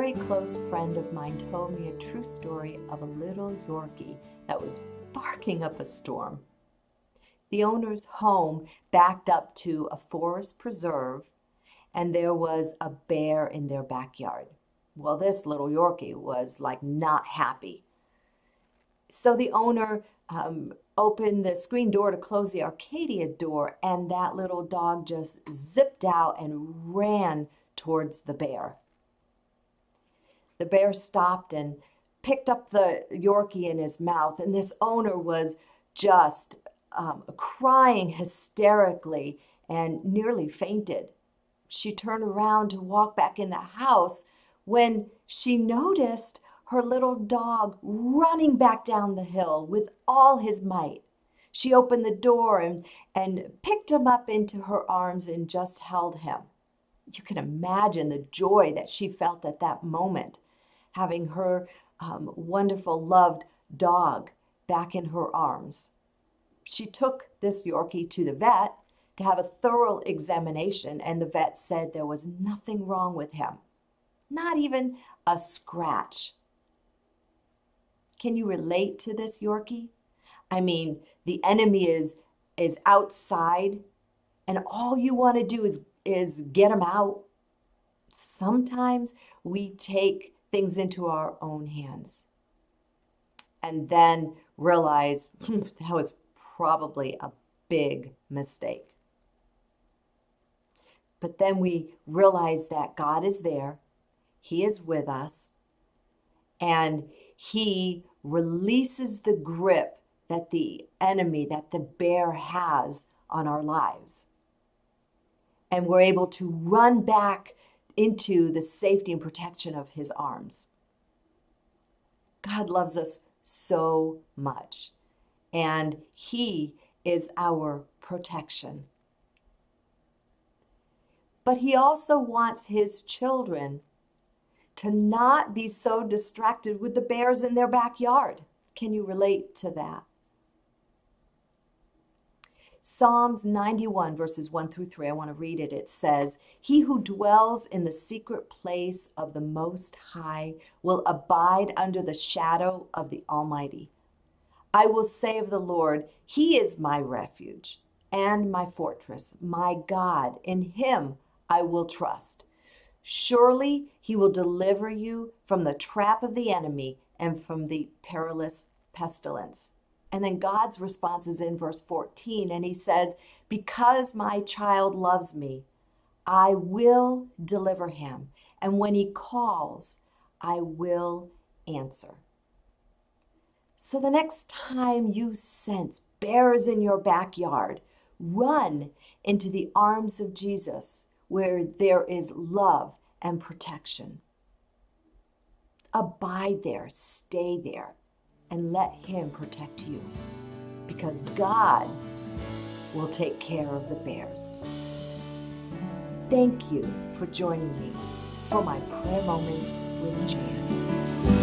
very close friend of mine told me a true story of a little Yorkie that was barking up a storm. The owner's home backed up to a forest preserve, and there was a bear in their backyard. Well, this little Yorkie was like not happy. So the owner opened the screen door to close the Arcadia door, and that little dog just zipped out and ran towards the bear. The bear stopped and picked up the Yorkie in his mouth, and this owner was just crying hysterically and nearly fainted. She turned around to walk back in the house when she noticed her little dog running back down the hill with all his might. She opened the door and picked him up into her arms and just held him. You can imagine the joy that she felt at that moment, having her wonderful, loved dog back in her arms. She took this Yorkie to the vet to have a thorough examination, and the vet said there was nothing wrong with him, not even a scratch. Can you relate to this Yorkie? I mean, the enemy is outside, and all you want to do is get him out. Sometimes we take things into our own hands and then realize that was probably a big mistake. But then we realize that God is there, He is with us, and He releases the grip that the enemy, that the bear has on our lives. And we're able to run back into the safety and protection of His arms. God loves us so much, and He is our protection. But He also wants His children to not be so distracted with the bears in their backyard. Can you relate to that? Psalms 91 verses 1 through 3, I want to read it. It says, "He who dwells in the secret place of the Most High will abide under the shadow of the Almighty. I will say of the Lord, He is my refuge and my fortress, my God. In Him I will trust. Surely He will deliver you from the trap of the enemy and from the perilous pestilence." And then God's response is in verse 14, and He says, "Because my child loves me, I will deliver him, and when he calls, I will answer." So the next time you sense bears in your backyard, run into the arms of Jesus, where there is love and protection. Abide there, stay there, and let Him protect you, because God will take care of the bears. Thank you for joining me for my prayer moments with Jan.